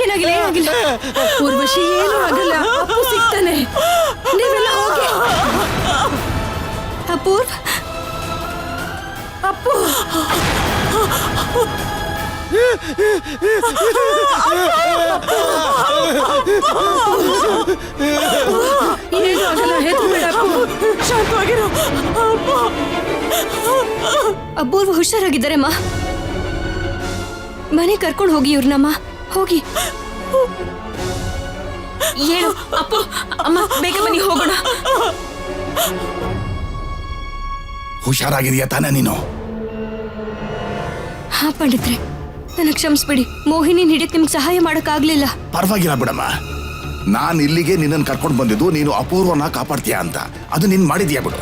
ಏನಾಗಿಲ್ಲ ಏನಾಗಿಲ್ಲ ಊರ್ವಶಿ ಏನೂ ಆಗಲ್ಲ. ಅಪ್ಪು ಸಿಗ್ತಾನೆ, ನೀವೆಲ್ಲ ಹೋಗಿ. ಅಪೂರ್ವ್, ಅಪ್ಪು ಏನು ಆಗಲ್ಲ, ಹೆದರ್ಬೇಡ ಅಪ್ಪು, ಶಾಂತವಾಗಿರು. ಅಪೂರ್ವ ಹುಷಾರಾಗಿದ್ದಾರಮ್ಮ. ಮನೆ ಕರ್ಕೊಂಡು ಹೋಗಿ ಇವ್ರನ್ನಮ್ಮ, ಹೋಗಿ. ಏನು ಅಪ್ಪು ಅಮ್ಮ, ಬೇಗ ಬನ್ನಿ ಹೋಗೋಣ. ಹುಷಾರಾಗಿದೆಯಾ ತಾನೇ ನೀನು? ಹಾ ಪಂಡಿತ್ರೆ, ನನಗೆ ಕ್ಷಮಿಸ್ಬಿಡಿ. ಮೋಹಿನಿ ಹಿಡಿಯಕ್ ನಿಮ್ಗೆ ಸಹಾಯ ಮಾಡಕ್ಕಾಗ್ಲಿಲ್ಲ. ಪರವಾಗಿಲ್ಲ ಬಿಡಮ್ಮ. ನಾನು ಇಲ್ಲಿಗೆ ನಿನ್ನನ್ನು ಕರ್ಕೊಂಡು ಬಂದಿದ್ದು ನೀನು ಅಪೂರ್ವನ ಕಾಪಾಡ್ತೀಯಾ ಅಂತ. ಅದು ನೀನ್ ಮಾಡಿದ್ಯಾ ಬಿಡು.